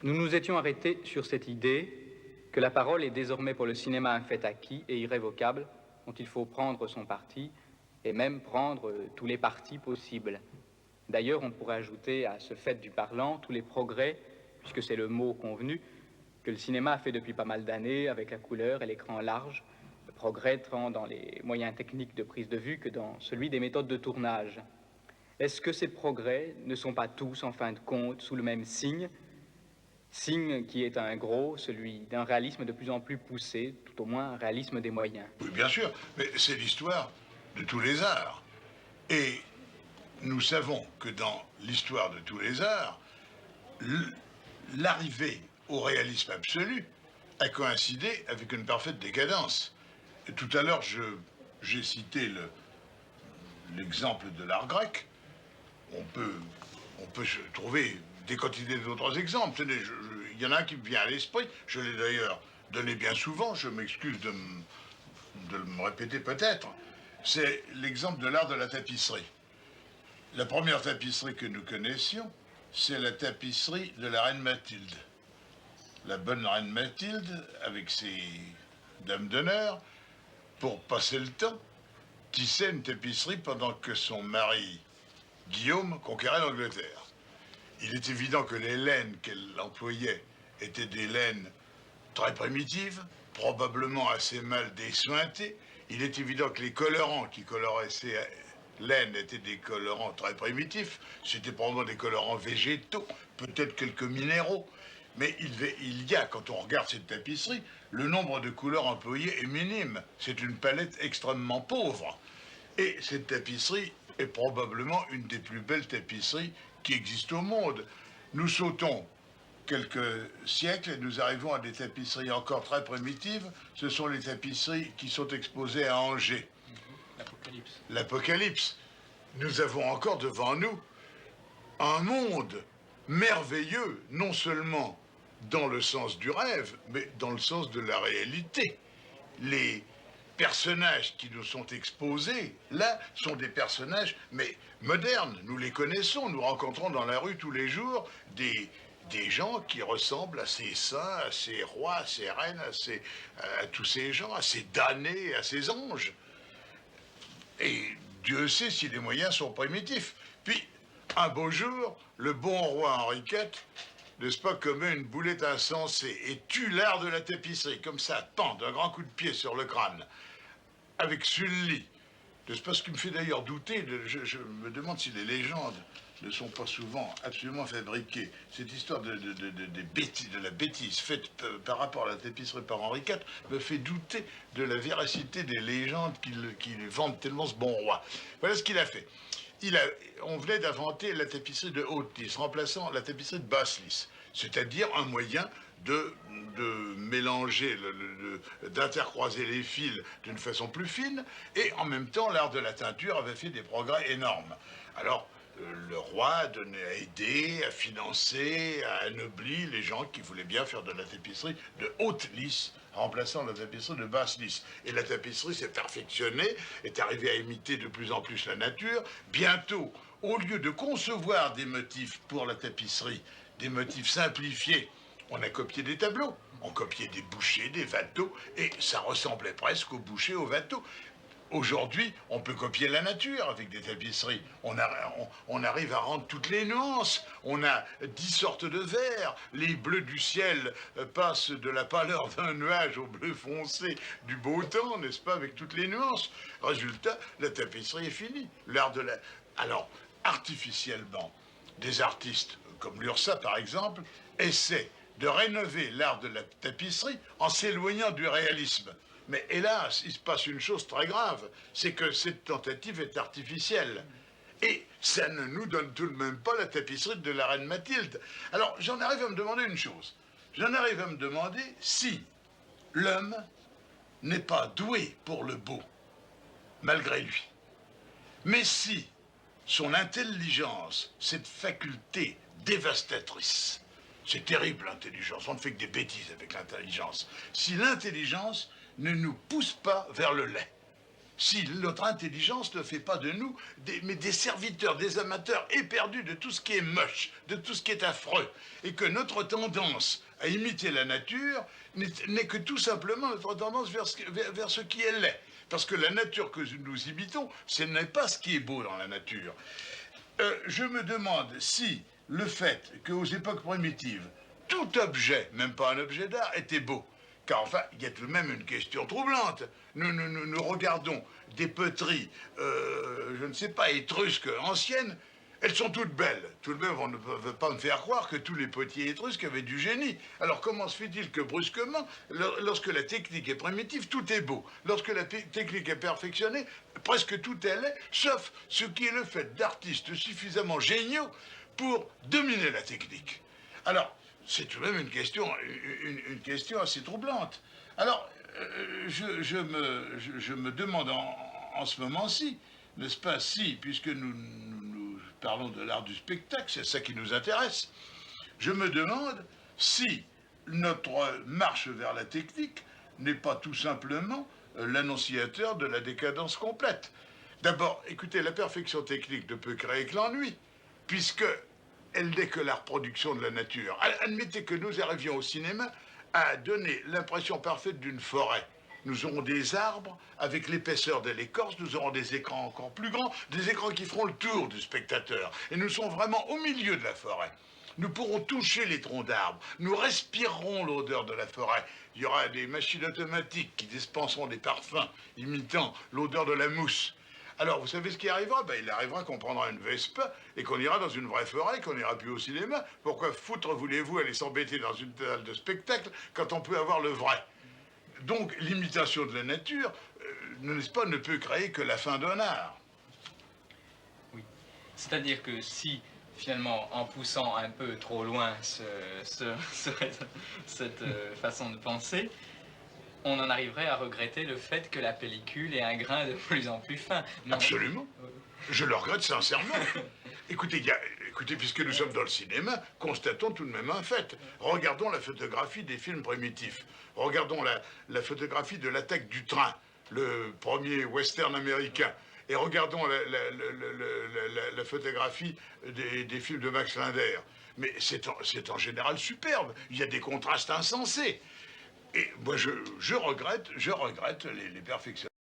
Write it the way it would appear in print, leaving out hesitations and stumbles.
Nous nous étions arrêtés sur cette idée que la parole est désormais pour le cinéma un fait acquis et irrévocable, dont il faut prendre son parti, et même prendre tous les partis possibles. D'ailleurs, on pourrait ajouter à ce fait du parlant tous les progrès, puisque c'est le mot convenu, que le cinéma a fait depuis pas mal d'années avec la couleur et l'écran large, le progrès tant dans les moyens techniques de prise de vue que dans celui des méthodes de tournage. Est-ce que ces progrès ne sont pas tous, en fin de compte, sous le même signe qui est un gros, celui d'un réalisme de plus en plus poussé, tout au moins un réalisme des moyens? Oui, bien sûr, mais c'est l'histoire de tous les arts. Et nous savons que dans l'histoire de tous les arts, l'arrivée au réalisme absolu a coïncidé avec une parfaite décadence. Et tout à l'heure, j'ai cité l'exemple de l'art grec. On peut trouver des quantités d'autres exemples. Il y en a un qui me vient à l'esprit. Je l'ai d'ailleurs donné bien souvent. Je m'excuse de me répéter peut-être. C'est l'exemple de l'art de la tapisserie. La première tapisserie que nous connaissions, c'est la tapisserie de la reine Mathilde. La bonne reine Mathilde, avec ses dames d'honneur, pour passer le temps, tissait une tapisserie pendant que son mari, Guillaume, conquérait l'Angleterre. Il est évident que les laines qu'elle employait étaient des laines très primitives, probablement assez mal dessointées. Il est évident que les colorants qui coloraient ces laines étaient des colorants très primitifs. C'était probablement des colorants végétaux, peut-être quelques minéraux. Mais il y a, quand on regarde cette tapisserie, le nombre de couleurs employées est minime. C'est une palette extrêmement pauvre. Et cette tapisserie est probablement une des plus belles tapisseries qui existent au monde. Nous sautons quelques siècles et nous arrivons à des tapisseries encore très primitives. Ce sont les tapisseries qui sont exposées à Angers. L'Apocalypse. L'Apocalypse. Nous avons encore devant nous un monde merveilleux, non seulement dans le sens du rêve, mais dans le sens de la réalité. Les personnages qui nous sont exposés, là, sont des personnages, mais modernes. Nous les connaissons, nous rencontrons dans la rue tous les jours des gens qui ressemblent à ces saints, à ces rois, à ces reines, à tous ces gens, à ces damnés, à ces anges. Et Dieu sait si les moyens sont primitifs. Puis, un beau jour, le bon roi Henri IV, n'est-ce pas, commet une boulette insensée et tue l'art de la tapisserie, comme ça, pan, d'un grand coup de pied sur le crâne, avec Sully. N'est-ce pas, ce qui me fait d'ailleurs douter, je me demande si les légendes ne sont pas souvent absolument fabriquées. Cette histoire de la bêtise faite par rapport à la tapisserie par Henri IV me fait douter de la véracité des légendes qui vendent tellement ce bon roi. Voilà ce qu'il a fait. On venait d'inventer la tapisserie de haute lisse, remplaçant la tapisserie de basse lisse, c'est-à-dire un moyen de mélanger, d'intercroiser les fils d'une façon plus fine, et en même temps, l'art de la teinture avait fait des progrès énormes. Alors, le roi a aidé, a financé, a anobli les gens qui voulaient bien faire de la tapisserie de haute lisse, remplaçant la tapisserie de basse lisse. Et la tapisserie s'est perfectionnée, est arrivée à imiter de plus en plus la nature. Bientôt, au lieu de concevoir des motifs pour la tapisserie, des motifs simplifiés, on a copié des tableaux. On copiait des bouchers, des watteaux, et ça ressemblait presque aux bouchers, aux watteaux. Aujourd'hui, on peut copier la nature avec des tapisseries. On arrive à rendre toutes les nuances. On a 10 sortes de verts. Les bleus du ciel passent de la pâleur d'un nuage au bleu foncé du beau temps, n'est-ce pas, avec toutes les nuances. Résultat, la tapisserie est finie. Alors, artificiellement, des artistes comme Lursa, par exemple, essaient de rénover l'art de la tapisserie en s'éloignant du réalisme. Mais hélas, il se passe une chose très grave, c'est que cette tentative est artificielle. Et ça ne nous donne tout de même pas la tapisserie de la reine Mathilde. Alors, j'en arrive à me demander une chose. J'en arrive à me demander si l'homme n'est pas doué pour le beau, malgré lui. Mais si son intelligence, cette faculté dévastatrice, c'est terrible l'intelligence, on ne fait que des bêtises avec l'intelligence, si l'intelligence ne nous pousse pas vers le lait. si notre intelligence ne fait pas de nous des serviteurs, des amateurs éperdus de tout ce qui est moche, de tout ce qui est affreux, et que notre tendance à imiter la nature n'est que tout simplement notre tendance vers ce qui est laid. Parce que la nature que nous imitons, ce n'est pas ce qui est beau dans la nature. Je me demande si le fait qu'aux époques primitives, tout objet, même pas un objet d'art, était beau. Car enfin, il y a tout de même une question troublante. Nous regardons des poteries, je ne sais pas, étrusques anciennes. Elles sont toutes belles. Tout de même, on ne peut pas me faire croire que tous les potiers étrusques avaient du génie. Alors comment se fait-il que brusquement, lorsque la technique est primitive, tout est beau? Lorsque la technique est perfectionnée, presque tout est laid, sauf ce qui est le fait d'artistes suffisamment géniaux pour dominer la technique. Alors, c'est tout de même une question assez troublante. Alors, je me demande en ce moment-ci, n'est-ce pas, si, puisque nous parlons de l'art du spectacle, c'est ça qui nous intéresse, je me demande si notre marche vers la technique n'est pas tout simplement l'annonciateur de la décadence complète. D'abord, écoutez, la perfection technique ne peut créer que l'ennui, puisque elle n'est que la reproduction de la nature. Admettez que nous arrivions au cinéma à donner l'impression parfaite d'une forêt. Nous aurons des arbres avec l'épaisseur de l'écorce, nous aurons des écrans encore plus grands, des écrans qui feront le tour du spectateur. Et nous serons vraiment au milieu de la forêt. Nous pourrons toucher les troncs d'arbres, nous respirerons l'odeur de la forêt. Il y aura des machines automatiques qui dispenseront des parfums imitant l'odeur de la mousse. Alors, vous savez ce qui arrivera? Il arrivera qu'on prendra une Vespa et qu'on ira dans une vraie forêt, qu'on n'ira plus au cinéma. Pourquoi foutre voulez-vous aller s'embêter dans une salle de spectacle quand on peut avoir le vrai? Donc, l'imitation de la nature, n'est-ce pas, ne peut créer que la fin d'un art. Oui. C'est-à-dire que si, finalement, en poussant un peu trop loin cette façon de penser, on en arriverait à regretter le fait que la pellicule ait un grain de plus en plus fin. Non. Absolument. Je le regrette sincèrement. Écoutez, puisque nous sommes dans le cinéma, constatons tout de même un fait. Regardons la photographie des films primitifs. Regardons la photographie de l'attaque du train, le premier western américain. Et regardons la photographie des films de Max Linder. Mais c'est en général superbe. Il y a des contrastes insensés. Et moi, je regrette les perfectionnements.